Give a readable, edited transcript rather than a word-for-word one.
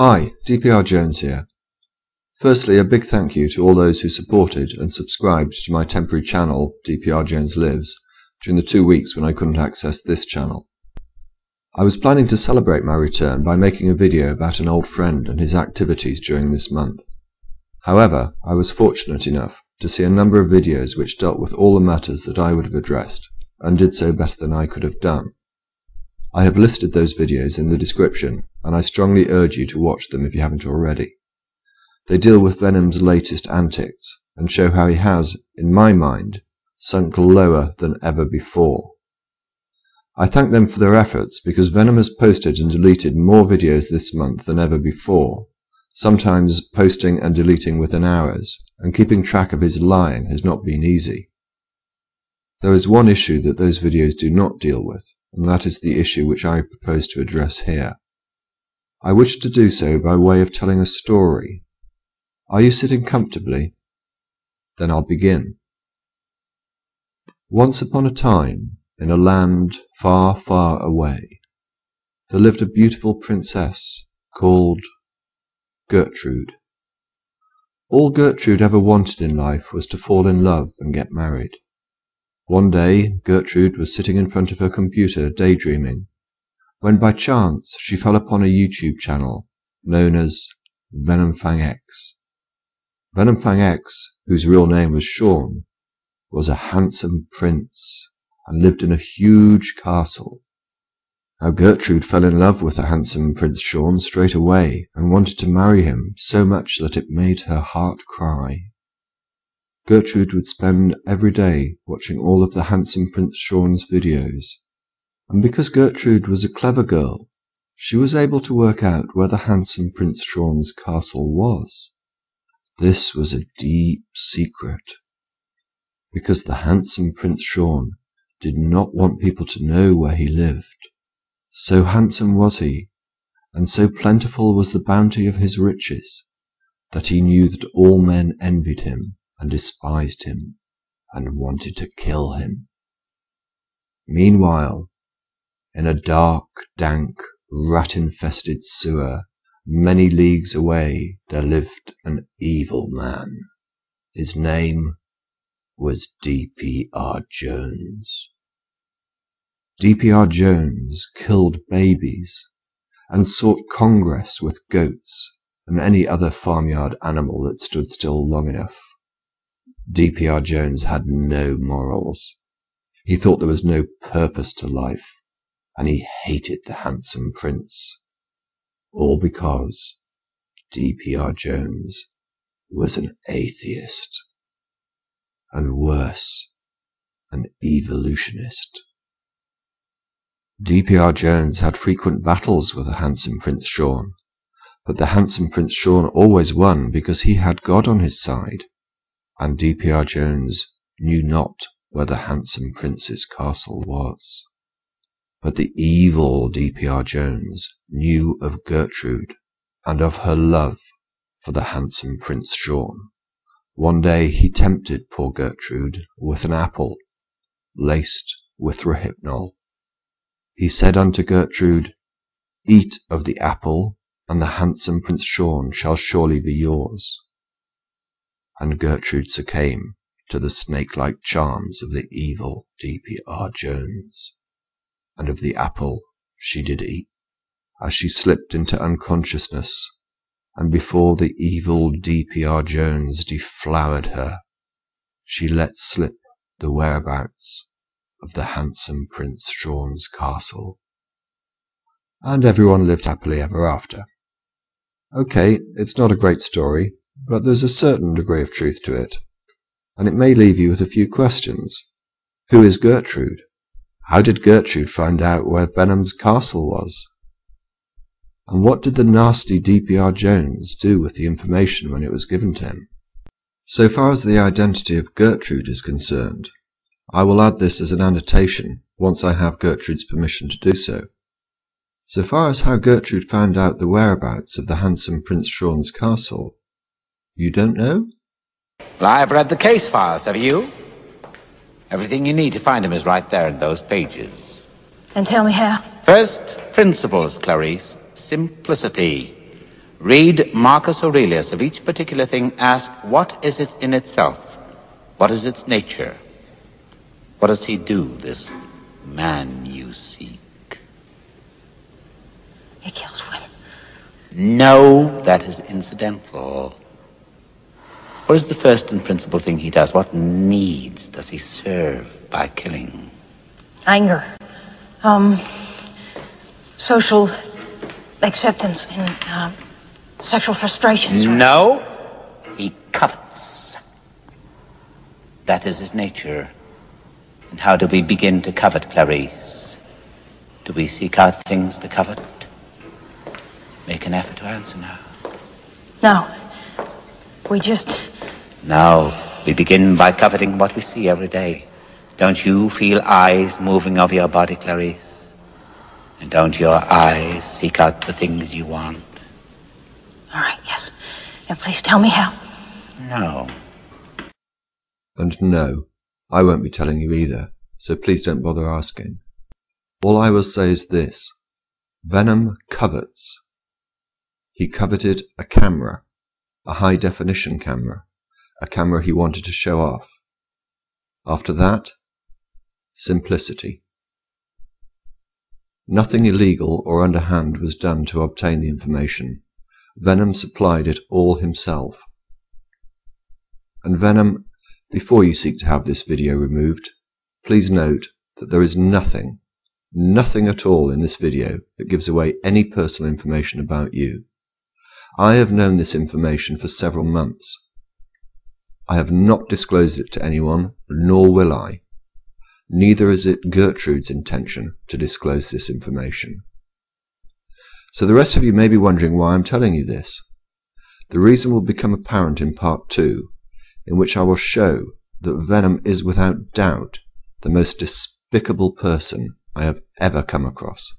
Hi, dprjones here. Firstly, a big thank you to all those who supported and subscribed to my temporary channel, dprjones Lives, during the 2 weeks when I couldn't access this channel. I was planning to celebrate my return by making a video about an old friend and his activities during this month. However, I was fortunate enough to see a number of videos which dealt with all the matters that I would have addressed, and did so better than I could have done. I have listed those videos in the description, and I strongly urge you to watch them if you haven't already. They deal with Venom's latest antics, and show how he has, in my mind, sunk lower than ever before. I thank them for their efforts because Venom has posted and deleted more videos this month than ever before, sometimes posting and deleting within hours, and keeping track of his lying has not been easy. There is one issue that those videos do not deal with, and that is the issue which I propose to address here. I wish to do so by way of telling a story. Are you sitting comfortably? Then I'll begin. Once upon a time, in a land far, far away, there lived a beautiful princess called Gertrude. All Gertrude ever wanted in life was to fall in love and get married. One day, Gertrude was sitting in front of her computer daydreaming, when by chance she fell upon a YouTube channel known as Venomfangx. Venomfangx, whose real name was Sean, was a handsome prince and lived in a huge castle. Now Gertrude fell in love with the handsome Prince Sean straight away and wanted to marry him so much that it made her heart cry. Gertrude would spend every day watching all of the handsome Prince Sean's videos, and because Gertrude was a clever girl, she was able to work out where the handsome Prince Sean's castle was. This was a deep secret, because the handsome Prince Sean did not want people to know where he lived. So handsome was he, and so plentiful was the bounty of his riches, that he knew that all men envied him and despised him, and wanted to kill him. Meanwhile, in a dark, dank, rat-infested sewer, many leagues away, there lived an evil man. His name was dprjones. dprjones killed babies, and sought congress with goats and any other farmyard animal that stood still long enough. dprjones had no morals. He thought there was no purpose to life, and he hated the handsome prince, all because dprjones was an atheist, and worse, an evolutionist. dprjones had frequent battles with the handsome Prince Sean, but the handsome Prince Sean always won because he had God on his side, and dprjones knew not where the handsome prince's castle was. But the evil dprjones knew of Gertrude and of her love for the handsome Prince Sean. One day he tempted poor Gertrude with an apple laced with rohypnol. He said unto Gertrude, "Eat of the apple, and the handsome Prince Sean shall surely be yours." And Gertrude succumbed to the snake-like charms of the evil dprjones, and of the apple she did eat, as she slipped into unconsciousness, and before the evil dprjones deflowered her, she let slip the whereabouts of the handsome Prince Sean's castle. And everyone lived happily ever after. Okay, it's not a great story, but there's a certain degree of truth to it, and it may leave you with a few questions. Who is Gertrude? How did Gertrude find out where Venom's castle was? And what did the nasty dprjones do with the information when it was given to him? So far as the identity of Gertrude is concerned, I will add this as an annotation once I have Gertrude's permission to do so. So far as how Gertrude found out the whereabouts of the handsome Prince Sean's castle, you don't know? Well, I've read the case files, have you? Everything you need to find him is right there in those pages. And tell me how. First principles, Clarice. Simplicity. Read Marcus Aurelius. Of each particular thing, ask, what is it in itself? What is its nature? What does he do, this man you seek? He kills women. No, that is incidental. What is the first and principal thing he does? What needs does he serve by killing? Anger. Social acceptance and sexual frustrations. No, he covets. That is his nature. And how do we begin to covet, Clarice? Do we seek out things to covet? Make an effort to answer now. No. We just... No, we begin by coveting what we see every day. Don't you feel eyes moving over your body, Clarice? And don't your eyes seek out the things you want? All right, yes. Now please tell me how. No. And no, I won't be telling you either, so please don't bother asking. All I will say is this. Venom covets. He coveted a camera, a high-definition camera, a camera he wanted to show off. After that, simplicity. Nothing illegal or underhand was done to obtain the information. Venom supplied it all himself. And Venom, before you seek to have this video removed, please note that there is nothing at all in this video that gives away any personal information about you. I have known this information for several months. I have not disclosed it to anyone, nor will I. Neither is it Gertrude's intention to disclose this information. So the rest of you may be wondering why I'm telling you this. The reason will become apparent in part 2, in which I will show that Venom is without doubt the most despicable person I have ever come across.